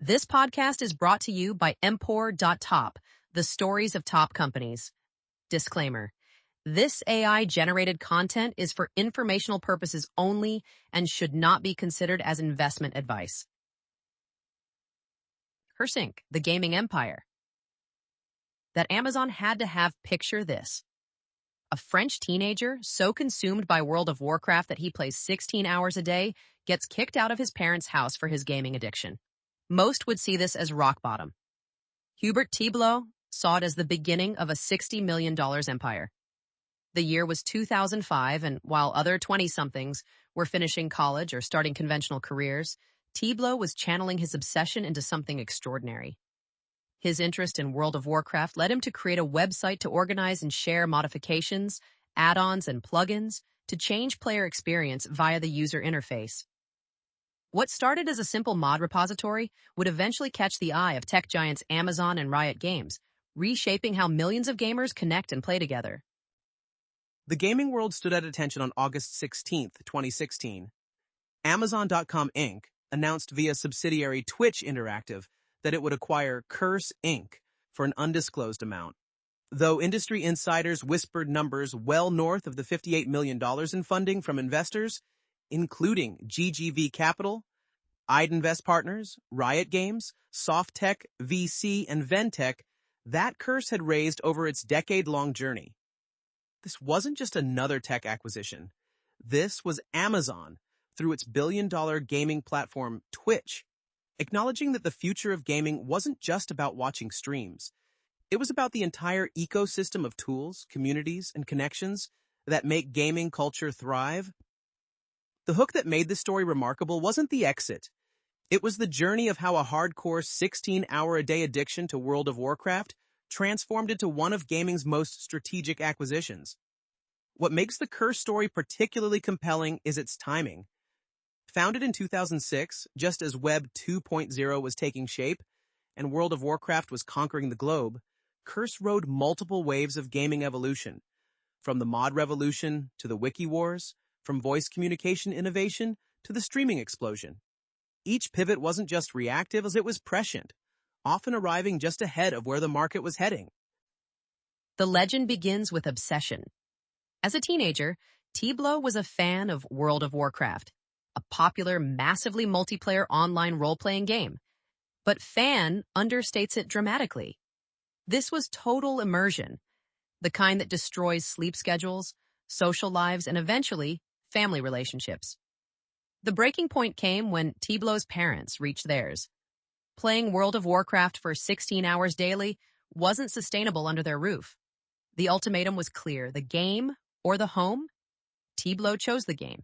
This podcast is brought to you by Empor.top, the stories of top companies. Disclaimer. This AI-generated content is for informational purposes only and should not be considered as investment advice. Curse Inc., the gaming empire. That Amazon had to have. Picture this. A French teenager, so consumed by World of Warcraft that he plays 16 hours a day, gets kicked out of his parents' house for his gaming addiction. Most would see this as rock bottom. Hubert Thiebault saw it as the beginning of a $60 million empire. The year was 2005, and while other 20-somethings were finishing college or starting conventional careers, Thiebault was channeling his obsession into something extraordinary. His interest in World of Warcraft led him to create a website to organize and share modifications, add-ons, and plugins to change player experience via the user interface. What started as a simple mod repository would eventually catch the eye of tech giants Amazon and Riot Games, reshaping how millions of gamers connect and play together. The gaming world stood at attention on August 16, 2016. Amazon.com Inc. announced via subsidiary Twitch Interactive that it would acquire Curse Inc. for an undisclosed amount. Though industry insiders whispered numbers well north of the $58 million in funding from investors, including GGV Capital, Idinvest Partners, Riot Games, Softtech, VC, and Ventec, that Curse had raised over its decade-long journey. This wasn't just another tech acquisition. This was Amazon, through its billion-dollar gaming platform Twitch, acknowledging that the future of gaming wasn't just about watching streams. It was about the entire ecosystem of tools, communities, and connections that make gaming culture thrive. The hook that made this story remarkable wasn't the exit. It was the journey of how a hardcore 16-hour-a-day addiction to World of Warcraft transformed into one of gaming's most strategic acquisitions. What makes the Curse story particularly compelling is its timing. Founded in 2006, just as Web 2.0 was taking shape and World of Warcraft was conquering the globe, Curse rode multiple waves of gaming evolution, from the mod revolution to the wiki wars, from voice communication innovation to the streaming explosion. Each pivot wasn't just reactive as it was prescient, often arriving just ahead of where the market was heading. The legend begins with obsession. As a teenager, Thiebault was a fan of World of Warcraft, a popular, massively multiplayer online role-playing game. But fan understates it dramatically. This was total immersion, the kind that destroys sleep schedules, social lives, and eventually, family relationships. The breaking point came when Thiebault's parents reached theirs. Playing World of Warcraft for 16 hours daily wasn't sustainable under their roof. The ultimatum was clear: the game or the home? Thiebault chose the game.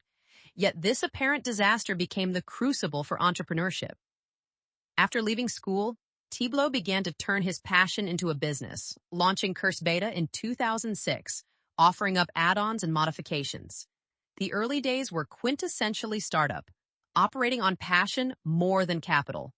Yet this apparent disaster became the crucible for entrepreneurship. After leaving school, Thiebault began to turn his passion into a business, launching Curse Beta in 2006, offering up add-ons and modifications. The early days were quintessentially startup, operating on passion more than capital.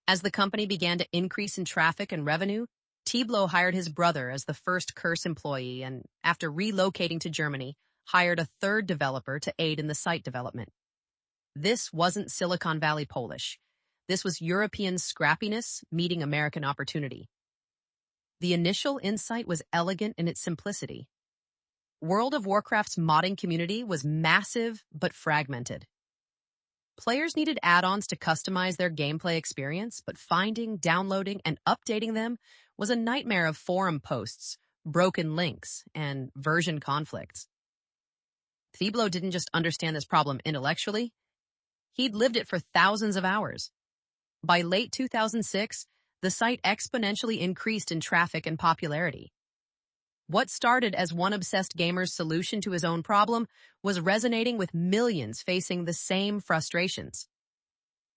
As the company began to increase in traffic and revenue, Thiebault hired his brother as the first Curse employee and, after relocating to Germany, hired a third developer to aid in the site development. This wasn't Silicon Valley Polish. This was European scrappiness meeting American opportunity. The initial insight was elegant in its simplicity. World of Warcraft's modding community was massive but fragmented. Players needed add-ons to customize their gameplay experience, but finding, downloading, and updating them was a nightmare of forum posts, broken links, and version conflicts. Thiebault didn't just understand this problem intellectually. He'd lived it for thousands of hours. By late 2006, the site exponentially increased in traffic and popularity. What started as one obsessed gamer's solution to his own problem was resonating with millions facing the same frustrations.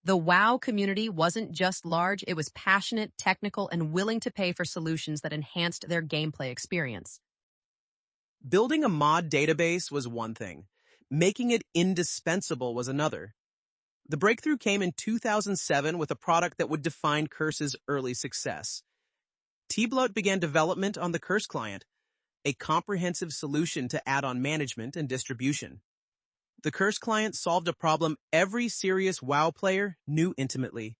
The WoW community wasn't just large, it was passionate, technical, and willing to pay for solutions that enhanced their gameplay experience. Building a mod database was one thing. Making it indispensable was another. The breakthrough came in 2007 with a product that would define Curse's early success. Thiebault began development on the Curse client, a comprehensive solution to add-on management and distribution. The Curse client solved a problem every serious WoW player knew intimately: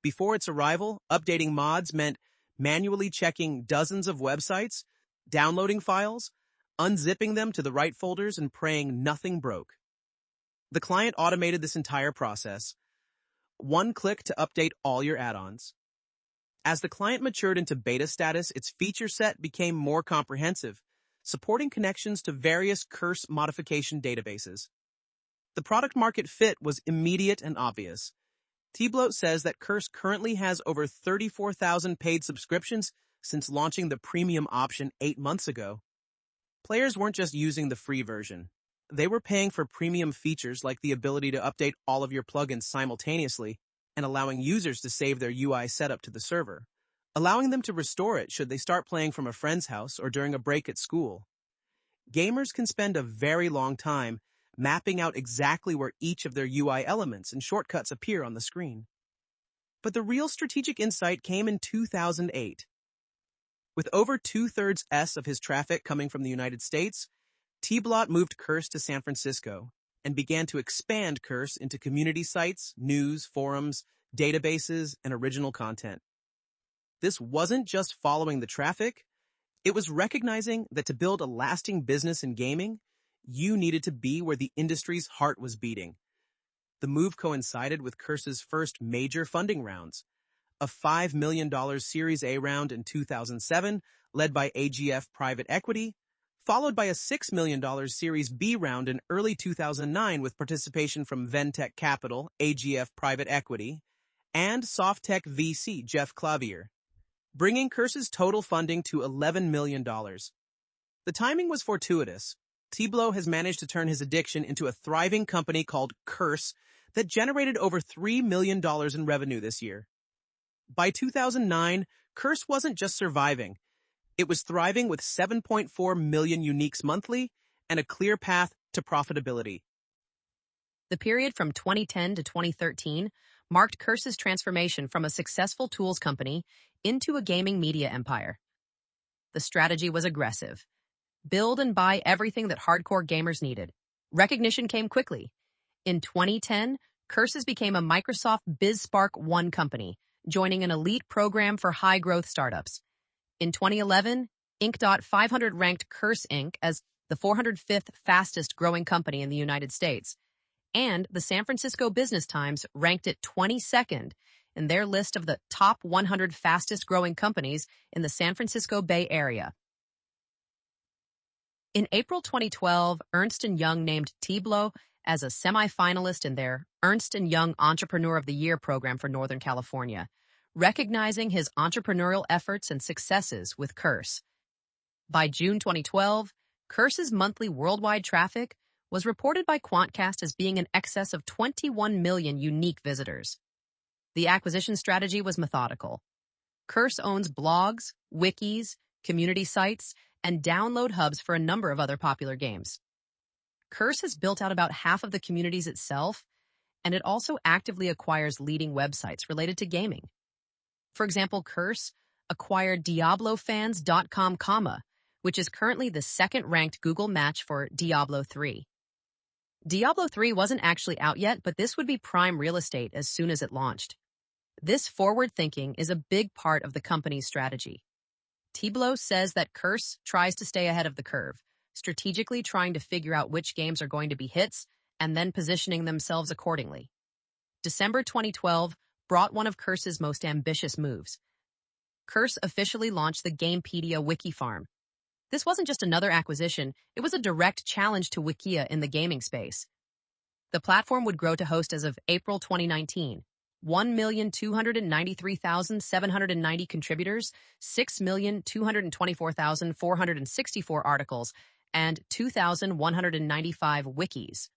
Before its arrival, updating mods meant manually checking dozens of websites, downloading files, unzipping them to the right folders, and praying nothing broke. The client automated this entire process. One click to update all your add-ons. As the client matured into beta status, its feature set became more comprehensive, supporting connections to various Curse modification databases. The product market fit was immediate and obvious. T-Bloat says that Curse currently has over 34,000 paid subscriptions since launching the premium option 8 months ago. Players weren't just using the free version. They were paying for premium features like the ability to update all of your plugins simultaneously and allowing users to save their UI setup to the server, allowing them to restore it should they start playing from a friend's house or during a break at school. Gamers can spend a very long time mapping out exactly where each of their UI elements and shortcuts appear on the screen. But the real strategic insight came in 2008. With over 2/3 of his traffic coming from the United States, T-Bloat moved Curse to San Francisco and began to expand Curse into community sites, news, forums, databases, and original content. This wasn't just following the traffic, it was recognizing that to build a lasting business in gaming, you needed to be where the industry's heart was beating. The move coincided with Curse's first major funding rounds, a $5 million Series A round in 2007 led by AGF Private Equity, followed by a $6 million Series B round in early 2009 with participation from Ventec Capital, AGF Private Equity, and Softtech VC Jeff Clavier, bringing Curse's total funding to $11 million. The timing was fortuitous. T-Bloat has managed to turn his addiction into a thriving company called Curse that generated over $3 million in revenue this year. By 2009, Curse wasn't just surviving. It was thriving with 7.4 million uniques monthly and a clear path to profitability. The period from 2010 to 2013 marked Curse's transformation from a successful tools company into a gaming media empire. The strategy was aggressive. Build and buy everything that hardcore gamers needed. Recognition came quickly. In 2010, Curses became a Microsoft BizSpark One company, joining an elite program for high-growth startups. In 2011, Inc.500 ranked Curse Inc. as the 405th fastest-growing company in the United States, and the San Francisco Business Times ranked it 22nd in their list of the top 100 fastest-growing companies in the San Francisco Bay Area. In April 2012, Ernst & Young named T-Bloat as a semi-finalist in their Ernst & Young Entrepreneur of the Year program for Northern California, recognizing his entrepreneurial efforts and successes with Curse. By June 2012, Curse's monthly worldwide traffic was reported by Quantcast as being in excess of 21 million unique visitors. The acquisition strategy was methodical. Curse owns blogs, wikis, community sites, and download hubs for a number of other popular games. Curse has built out about half of the communities itself, and it also actively acquires leading websites related to gaming. For example, Curse acquired DiabloFans.com, which is currently the second-ranked Google match for Diablo 3. Diablo 3 wasn't actually out yet, but this would be prime real estate as soon as it launched. This forward thinking is a big part of the company's strategy. T-Bloat says that Curse tries to stay ahead of the curve, strategically trying to figure out which games are going to be hits and then positioning themselves accordingly. December 2012 brought one of Curse's most ambitious moves. Curse officially launched the Gamepedia Wiki Farm. This wasn't just another acquisition, it was a direct challenge to Wikia in the gaming space. The platform would grow to host as of April 2019. 1,293,790 contributors, 6,224,464 articles, and 2,195 wikis.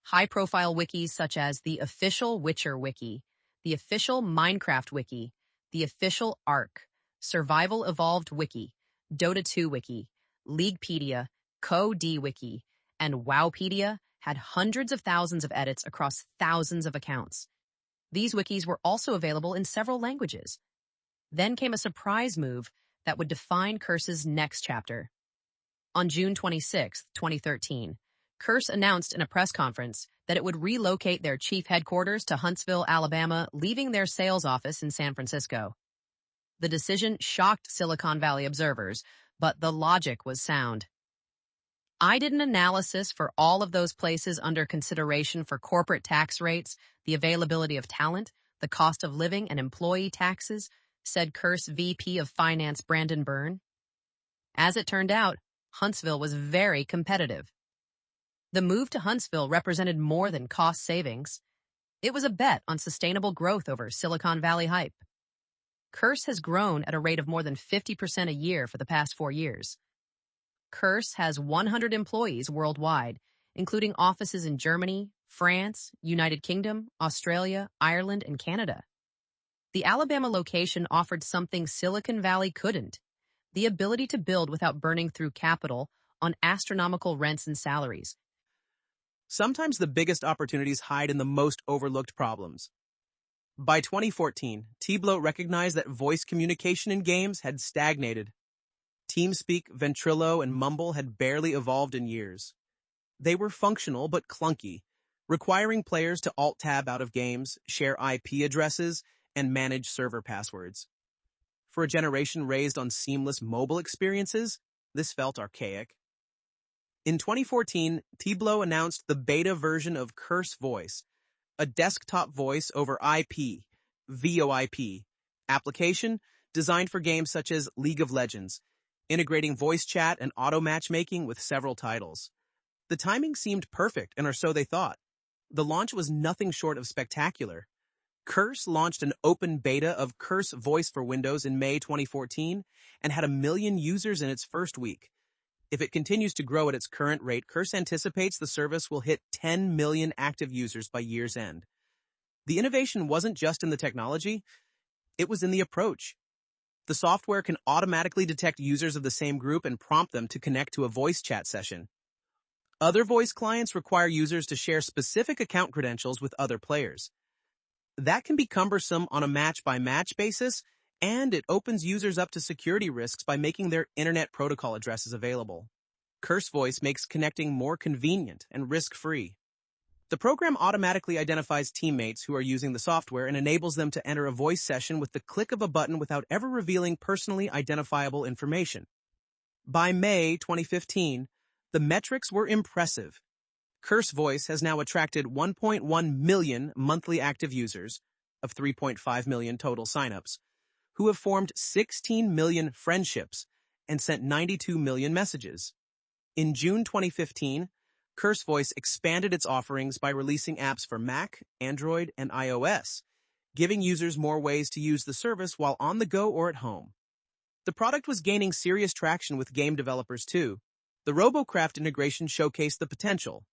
High-profile wikis such as the official Witcher Wiki, the official Minecraft Wiki, the official Ark, Survival Evolved Wiki, Dota 2 Wiki, Leaguepedia, CoD-Wiki, and Wowpedia had hundreds of thousands of edits across thousands of accounts. These wikis were also available in several languages. Then came a surprise move that would define Curse's next chapter. On June 26, 2013, Curse announced in a press conference that it would relocate their chief headquarters to Huntsville, Alabama, leaving their sales office in San Francisco. The decision shocked Silicon Valley observers, but the logic was sound. I did an analysis for all of those places under consideration for corporate tax rates, the availability of talent, the cost of living, and employee taxes, said Curse VP of Finance Brandon Byrne. As it turned out, Huntsville was very competitive. The move to Huntsville represented more than cost savings. It was a bet on sustainable growth over Silicon Valley hype. Curse has grown at a rate of more than 50% a year for the past 4 years. Curse has 100 employees worldwide, including offices in Germany, France, United Kingdom, Australia, Ireland, and Canada. The Alabama location offered something Silicon Valley couldn't: the ability to build without burning through capital on astronomical rents and salaries. Sometimes the biggest opportunities hide in the most overlooked problems. By 2014, T-Blow recognized that voice communication in games had stagnated. TeamSpeak, Ventrilo, and Mumble had barely evolved in years. They were functional but clunky, requiring players to alt-tab out of games, share IP addresses, and manage server passwords. For a generation raised on seamless mobile experiences, this felt archaic. In 2014, T-Blow announced the beta version of Curse Voice, a desktop voice over IP, VoIP, application designed for games such as League of Legends, integrating voice chat and auto matchmaking with several titles. The timing seemed perfect, or so they thought. The launch was nothing short of spectacular. Curse launched an open beta of Curse Voice for Windows in May 2014 and had 1 million users in its first week. If it continues to grow at its current rate, Curse anticipates the service will hit 10 million active users by year's end. The innovation wasn't just in the technology, it was in the approach. The software can automatically detect users of the same group and prompt them to connect to a voice chat session. Other voice clients require users to share specific account credentials with other players. That can be cumbersome on a match-by-match basis, and it opens users up to security risks by making their internet protocol addresses available. Curse Voice makes connecting more convenient and risk-free. The program automatically identifies teammates who are using the software and enables them to enter a voice session with the click of a button without ever revealing personally identifiable information. By May 2015, the metrics were impressive. Curse Voice has now attracted 1.1 million monthly active users, of 3.5 million total signups, who have formed 16 million friendships and sent 92 million messages. In June 2015, Curse Voice expanded its offerings by releasing apps for Mac, Android, and iOS, giving users more ways to use the service while on the go or at home. The product was gaining serious traction with game developers too. The Robocraft integration showcased the potential.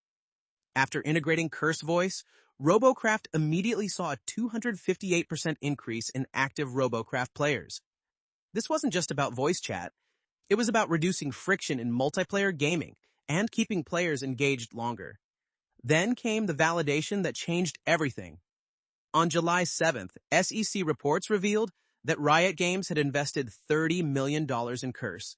After integrating Curse Voice, Robocraft immediately saw a 258% increase in active Robocraft players. This wasn't just about voice chat. It was about reducing friction in multiplayer gaming and keeping players engaged longer. Then came the validation that changed everything. On July 7th, SEC reports revealed that Riot Games had invested $30 million in Curse.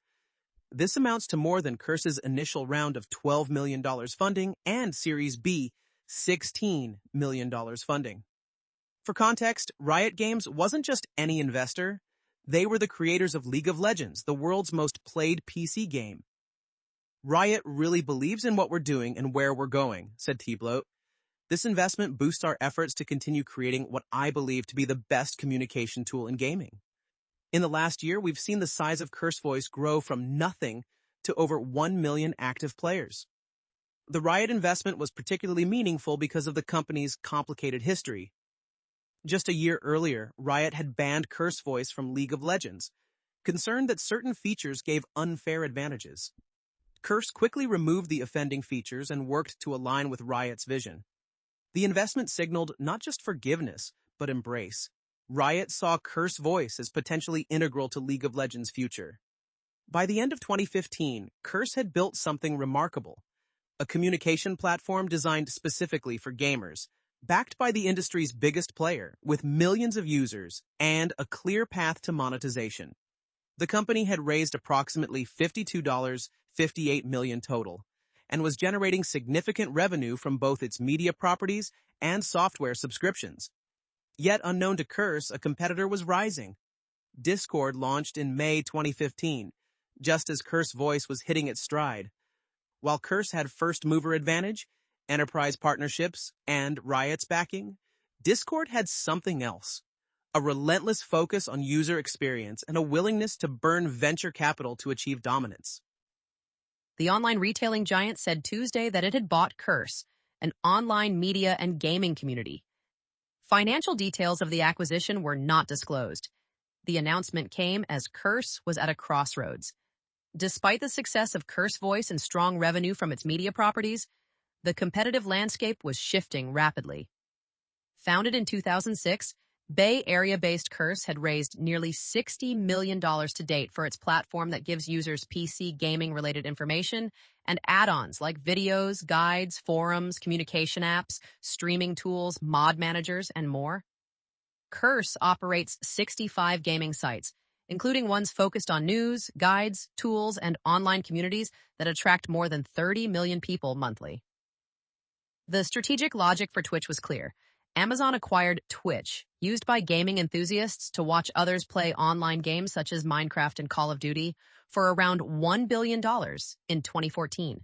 This amounts to more than Curse's initial round of $12 million funding and Series B, $16 million funding. For context, Riot Games wasn't just any investor. They were the creators of League of Legends, the world's most played PC game. Riot really believes in what we're doing and where we're going, said T-Blow. This investment boosts our efforts to continue creating what I believe to be the best communication tool in gaming. In the last year, we've seen the size of Curse Voice grow from nothing to over 1 million active players. The Riot investment was particularly meaningful because of the company's complicated history. Just a year earlier, Riot had banned Curse Voice from League of Legends, concerned that certain features gave unfair advantages. Curse quickly removed the offending features and worked to align with Riot's vision. The investment signaled not just forgiveness, but embrace. Riot saw Curse Voice as potentially integral to League of Legends' future. By the end of 2015, Curse had built something remarkable, a communication platform designed specifically for gamers, backed by the industry's biggest player, with millions of users, and a clear path to monetization. The company had raised approximately $52.58 million total, and was generating significant revenue from both its media properties and software subscriptions. Yet unknown to Curse, a competitor was rising. Discord launched in May 2015, just as Curse Voice was hitting its stride. While Curse had first-mover advantage, enterprise partnerships, and Riot's backing, Discord had something else. A relentless focus on user experience and a willingness to burn venture capital to achieve dominance. The online retailing giant said Tuesday that it had bought Curse, an online media and gaming community. Financial details of the acquisition were not disclosed. The announcement came as Curse was at a crossroads. Despite the success of Curse Voice and strong revenue from its media properties, the competitive landscape was shifting rapidly. Founded in 2006, Bay Area-based Curse had raised nearly $60 million to date for its platform that gives users PC gaming-related information and add-ons like videos, guides, forums, communication apps, streaming tools, mod managers, and more. Curse operates 65 gaming sites, including ones focused on news, guides, tools, and online communities that attract more than 30 million people monthly. The strategic logic for Twitch was clear. Amazon acquired Twitch, used by gaming enthusiasts to watch others play online games such as Minecraft and Call of Duty, for around $1 billion in 2014.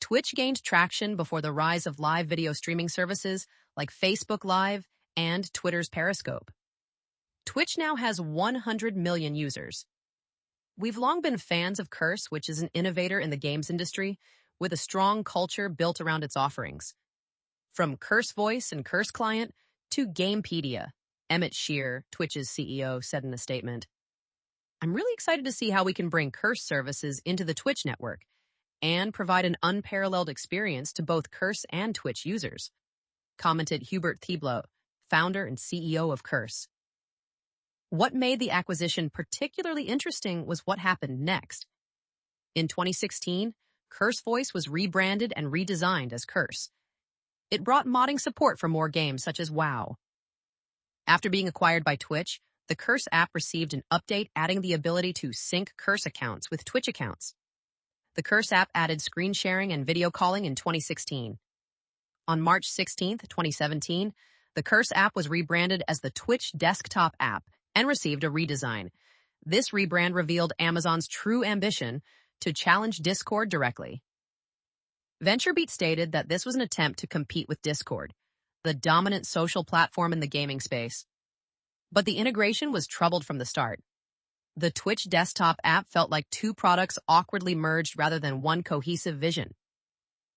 Twitch gained traction before the rise of live video streaming services like Facebook Live and Twitter's Periscope. Twitch now has 100 million users. We've long been fans of Curse, which is an innovator in the games industry, with a strong culture built around its offerings. From Curse Voice and Curse Client to Gamepedia, Emmett Shear, Twitch's CEO, said in a statement. I'm really excited to see how we can bring Curse services into the Twitch network and provide an unparalleled experience to both Curse and Twitch users, commented Hubert Thieblow, founder and CEO of Curse. What made the acquisition particularly interesting was what happened next. In 2016, Curse Voice was rebranded and redesigned as Curse. It brought modding support for more games such as WoW. After being acquired by Twitch, the Curse app received an update adding the ability to sync Curse accounts with Twitch accounts. The Curse app added screen sharing and video calling in 2016. On March 16, 2017, the Curse app was rebranded as the Twitch desktop app and received a redesign. This rebrand revealed Amazon's true ambition to challenge Discord directly. VentureBeat stated that this was an attempt to compete with Discord, the dominant social platform in the gaming space. But the integration was troubled from the start. The Twitch desktop app felt like two products awkwardly merged rather than one cohesive vision.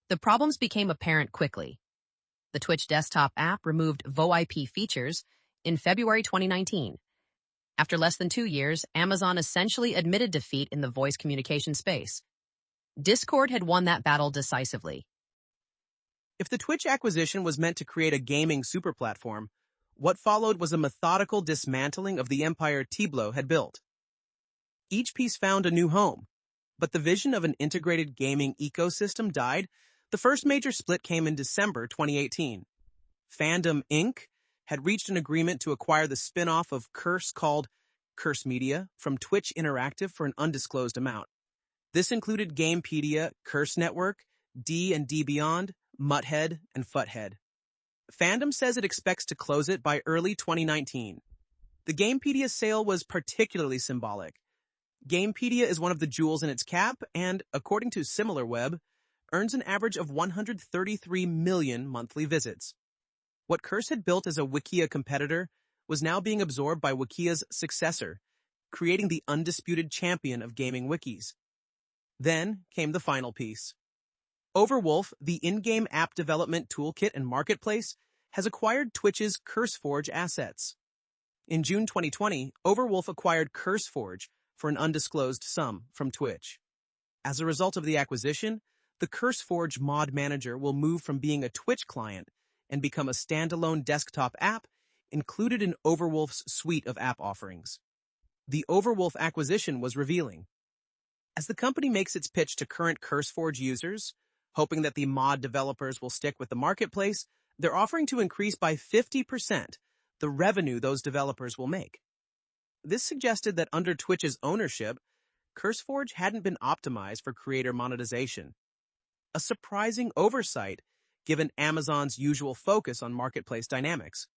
The problems became apparent quickly. The Twitch desktop app removed VoIP features in February 2019. After less than 2 years, Amazon essentially admitted defeat in the voice communication space. Discord had won that battle decisively. If the Twitch acquisition was meant to create a gaming superplatform, what followed was a methodical dismantling of the empire Thieblow had built. Each piece found a new home, but the vision of an integrated gaming ecosystem died. The first major split came in December 2018. Fandom Inc. had reached an agreement to acquire the spin-off of Curse called Curse Media from Twitch Interactive for an undisclosed amount. This included Gamepedia, Curse Network, D&D Beyond, Mutthead, and Futhead. Fandom says it expects to close it by early 2019. The Gamepedia sale was particularly symbolic. Gamepedia is one of the jewels in its cap and, according to SimilarWeb, earns an average of 133 million monthly visits. What Curse had built as a Wikia competitor was now being absorbed by Wikia's successor, creating the undisputed champion of gaming wikis. Then came the final piece. Overwolf, the in-game app development toolkit and marketplace, has acquired Twitch's CurseForge assets. In June 2020, Overwolf acquired CurseForge for an undisclosed sum from Twitch. As a result of the acquisition, the CurseForge mod manager will move from being a Twitch client and become a standalone desktop app included in Overwolf's suite of app offerings. The Overwolf acquisition was revealing. As the company makes its pitch to current CurseForge users, hoping that the mod developers will stick with the marketplace, they're offering to increase by 50% the revenue those developers will make. This suggested that under Twitch's ownership, CurseForge hadn't been optimized for creator monetization. a surprising oversight given Amazon's usual focus on marketplace dynamics.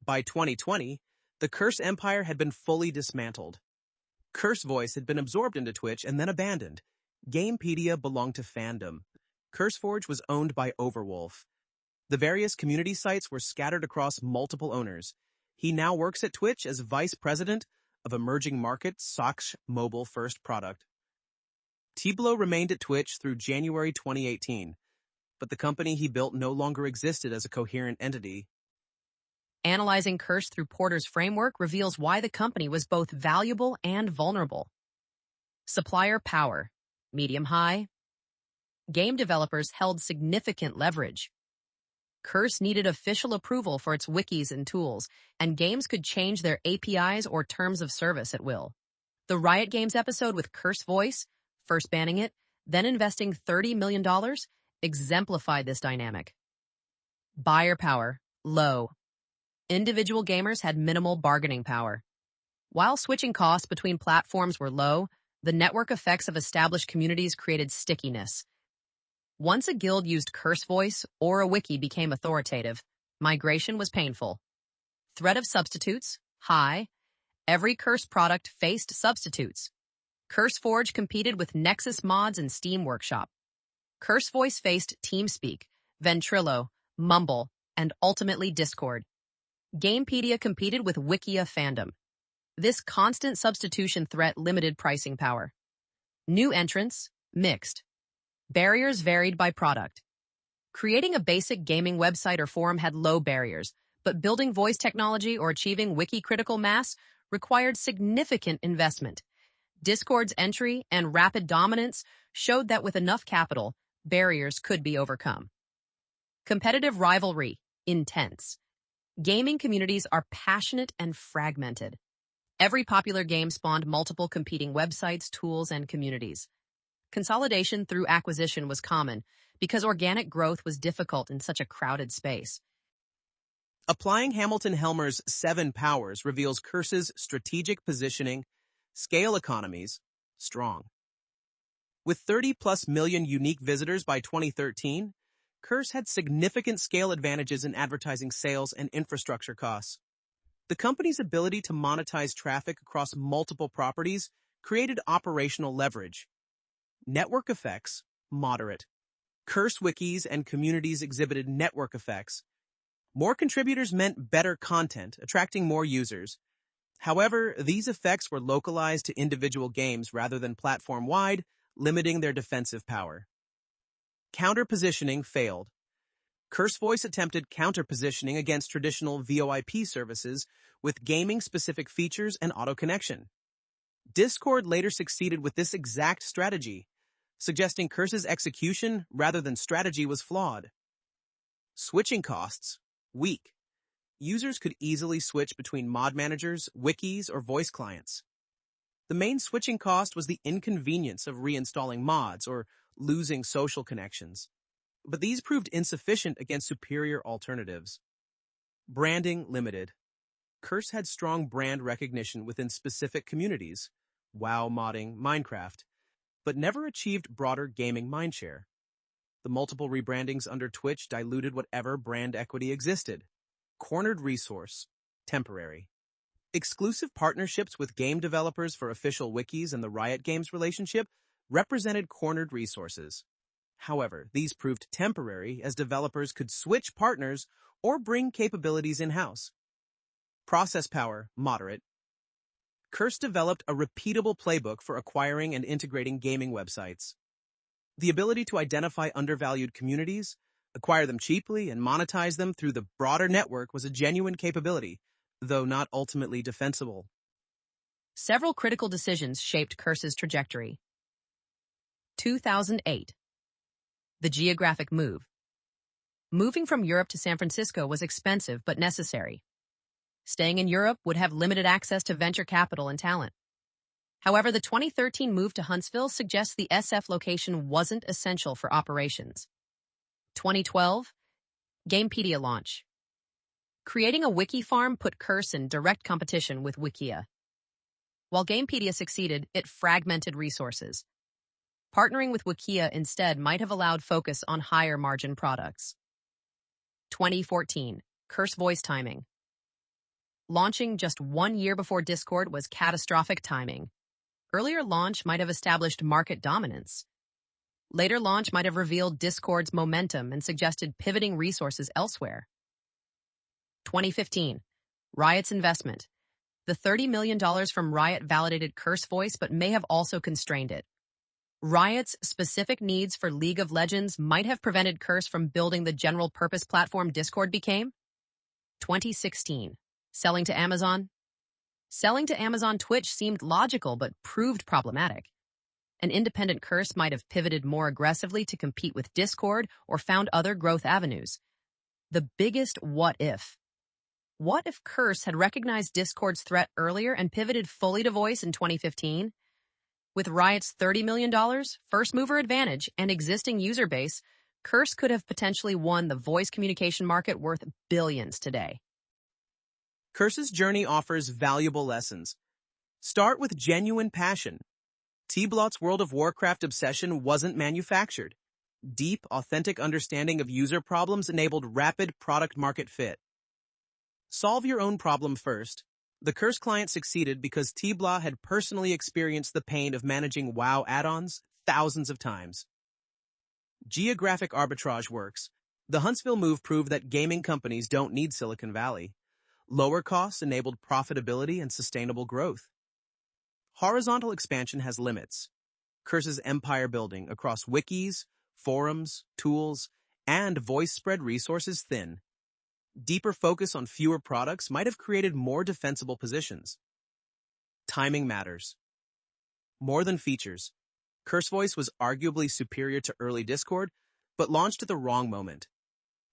By 2020, the Curse empire had been fully dismantled. Curse Voice had been absorbed into Twitch and then abandoned. Gamepedia belonged to Fandom. CurseForge was owned by Overwolf. The various community sites were scattered across multiple owners. He now works at Twitch as vice president of emerging market Sox mobile first product. Tiblo remained at Twitch through January 2018, but the company he built no longer existed as a coherent entity. Analyzing Curse through Porter's framework reveals why the company was both valuable and vulnerable. Supplier power, medium-high. Game developers held significant leverage. Curse needed official approval for its wikis and tools, and games could change their APIs or terms of service at will. The Riot Games episode with Curse Voice, first banning it, then investing $30 million, exemplified this dynamic. Buyer power, low. Individual gamers had minimal bargaining power. While switching costs between platforms were low, the network effects of established communities created stickiness. Once a guild used Curse Voice or a wiki became authoritative, migration was painful. Threat of substitutes, high. Every Curse product faced substitutes. CurseForge competed with Nexus Mods and Steam Workshop. Curse Voice faced TeamSpeak, Ventrilo, Mumble, and ultimately Discord. Gamepedia competed with Wikia Fandom. This constant substitution threat limited pricing power. New entrants, mixed. Barriers varied by product. Creating a basic gaming website or forum had low barriers, but building voice technology or achieving wiki critical mass required significant investment. Discord's entry and rapid dominance showed that with enough capital, barriers could be overcome. Competitive rivalry, intense. Gaming communities are passionate and fragmented. Every popular game spawned multiple competing websites, tools, and communities. Consolidation through acquisition was common because organic growth was difficult in such a crowded space. Applying Hamilton Helmer's 7 powers reveals Curse's strategic positioning, scale economies, strong. With 30+ million unique visitors by 2013, Curse had significant scale advantages in advertising sales and infrastructure costs. The company's ability to monetize traffic across multiple properties created operational leverage. Network effects, moderate. Curse wikis and communities exhibited network effects. More contributors meant better content, attracting more users. However, these effects were localized to individual games rather than platform-wide, limiting their defensive power. Counter-positioning failed. CurseVoice attempted counter-positioning against traditional VoIP services with gaming-specific features and auto-connection. Discord later succeeded with this exact strategy, suggesting Curse's execution rather than strategy was flawed. Switching costs, weak. Users could easily switch between mod managers, wikis, or voice clients. The main switching cost was the inconvenience of reinstalling mods or losing social connections, but these proved insufficient against superior alternatives. Branding limited. Curse had strong brand recognition within specific communities, WoW modding, Minecraft, but never achieved broader gaming mindshare. The multiple rebrandings under Twitch diluted whatever brand equity existed. Cornered resource, temporary. Exclusive partnerships with game developers for official wikis and the Riot Games relationship represented cornered resources. However, these proved temporary as developers could switch partners or bring capabilities in-house. Process power, moderate. Curse developed a repeatable playbook for acquiring and integrating gaming websites. The ability to identify undervalued communities, acquire them cheaply, and monetize them through the broader network was a genuine capability, though not ultimately defensible. Several critical decisions shaped Curse's trajectory. 2008. The geographic move. Moving from Europe to San Francisco was expensive but necessary. Staying in Europe would have limited access to venture capital and talent. However, the 2013 move to Huntsville suggests the SF location wasn't essential for operations. 2012. Gamepedia launch. Creating a wiki farm put Curse in direct competition with Wikia. While Gamepedia succeeded, it fragmented resources. Partnering with Wikia instead might have allowed focus on higher margin products. 2014, Curse voice timing. Launching just 1 year before Discord was catastrophic timing. Earlier launch might have established market dominance. Later launch might have revealed Discord's momentum and suggested pivoting resources elsewhere. 2015, Riot's investment. The $30 million from Riot validated Curse voice but may have also constrained it. Riot's specific needs for League of Legends might have prevented Curse from building the general-purpose platform Discord became. 2016. Selling to Amazon. Selling to Amazon Twitch seemed logical but proved problematic. An independent Curse might have pivoted more aggressively to compete with Discord or found other growth avenues. The biggest what if. What if Curse had recognized Discord's threat earlier and pivoted fully to voice in 2015? With Riot's $30 million, first-mover advantage, and existing user base, Curse could have potentially won the voice communication market worth billions today. Curse's journey offers valuable lessons. Start with genuine passion. T-Blot's World of Warcraft obsession wasn't manufactured. Deep, authentic understanding of user problems enabled rapid product-market fit. Solve your own problem first. The Curse client succeeded because T-Blot had personally experienced the pain of managing WoW add-ons thousands of times. Geographic arbitrage works. The Huntsville move proved that gaming companies don't need Silicon Valley. Lower costs enabled profitability and sustainable growth. Horizontal expansion has limits. Curse's empire building across wikis, forums, tools, and voice spread resources thin. Deeper focus on fewer products might have created more defensible positions. Timing matters. More than features. Curse Voice was arguably superior to early Discord, but launched at the wrong moment.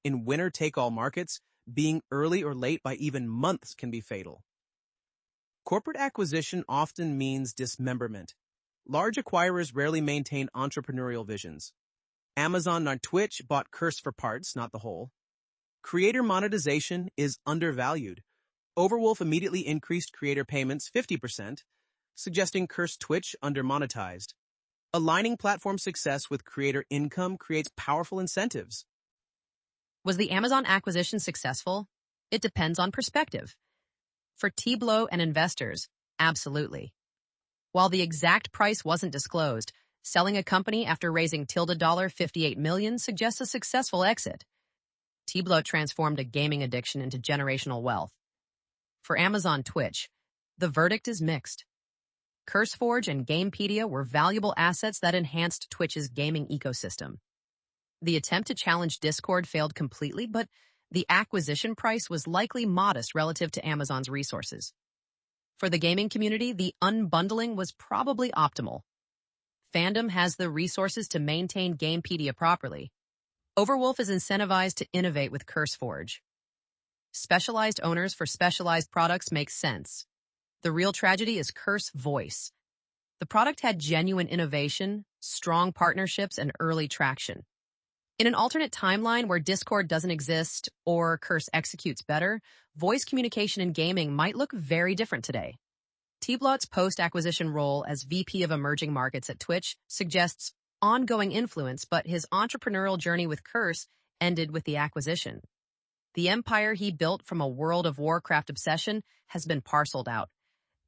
In winner-take-all markets, being early or late by even months can be fatal. Corporate acquisition often means dismemberment. Large acquirers rarely maintain entrepreneurial visions. Amazon or Twitch bought Curse for parts, not the whole. Creator monetization is undervalued. Overwolf immediately increased creator payments 50%, suggesting Curse Twitch undermonetized. Aligning platform success with creator income creates powerful incentives. Was the Amazon acquisition successful? It depends on perspective. For T-Blow and investors, absolutely. While the exact price wasn't disclosed, selling a company after raising $58 million suggests a successful exit. T-Blow transformed a gaming addiction into generational wealth. For Amazon Twitch, the verdict is mixed. CurseForge and Gamepedia were valuable assets that enhanced Twitch's gaming ecosystem. The attempt to challenge Discord failed completely, but the acquisition price was likely modest relative to Amazon's resources. For the gaming community, the unbundling was probably optimal. Fandom has the resources to maintain Gamepedia properly. Overwolf is incentivized to innovate with CurseForge. Specialized owners for specialized products makes sense. The real tragedy is Curse Voice. The product had genuine innovation, strong partnerships, and early traction. In an alternate timeline where Discord doesn't exist or Curse executes better, voice communication in gaming might look very different today. T-Blot's post-acquisition role as VP of Emerging Markets at Twitch suggests ongoing influence, but his entrepreneurial journey with Curse ended with the acquisition. The empire he built from a World of Warcraft obsession has been parceled out,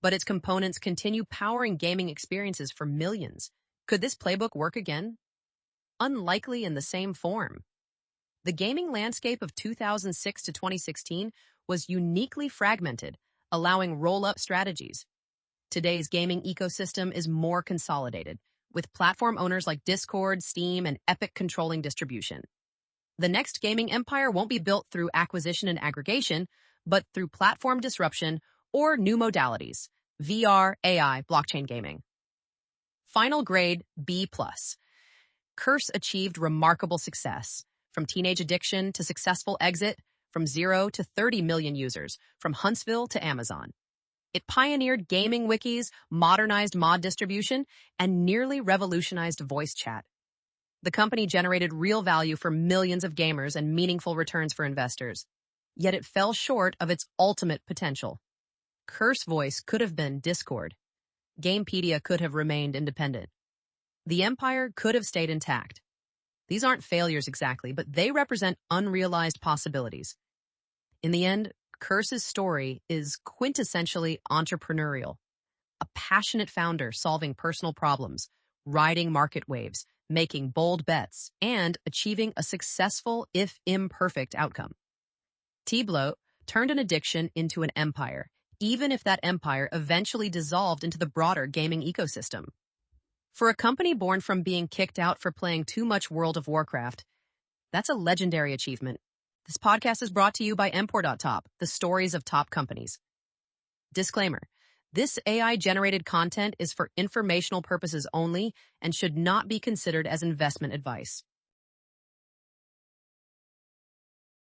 but its components continue powering gaming experiences for millions. Could this playbook work again? Unlikely in the same form. The gaming landscape of 2006 to 2016 was uniquely fragmented, allowing roll-up strategies. Today's gaming ecosystem is more consolidated, with platform owners like Discord, Steam, and Epic controlling distribution. The next gaming empire won't be built through acquisition and aggregation, but through platform disruption or new modalities, VR, AI, blockchain gaming. Final grade B+. Curse achieved remarkable success, from teenage addiction to successful exit, from 0 to 30 million users, from Huntsville to Amazon. It pioneered gaming wikis, modernized mod distribution, and nearly revolutionized voice chat. The company generated real value for millions of gamers and meaningful returns for investors. Yet it fell short of its ultimate potential. Curse Voice could have been Discord. Gamepedia could have remained independent. the empire could have stayed intact. These aren't failures exactly, but they represent unrealized possibilities. In the end, Curse's story is quintessentially entrepreneurial. A passionate founder solving personal problems, riding market waves, making bold bets, and achieving a successful, if imperfect, outcome. T-Bloat turned an addiction into an empire, even if that empire eventually dissolved into the broader gaming ecosystem. For a company born from being kicked out for playing too much World of Warcraft, that's a legendary achievement. This podcast is brought to you by Empor.top, the stories of top companies. Disclaimer: this AI-generated content is for informational purposes only and should not be considered as investment advice.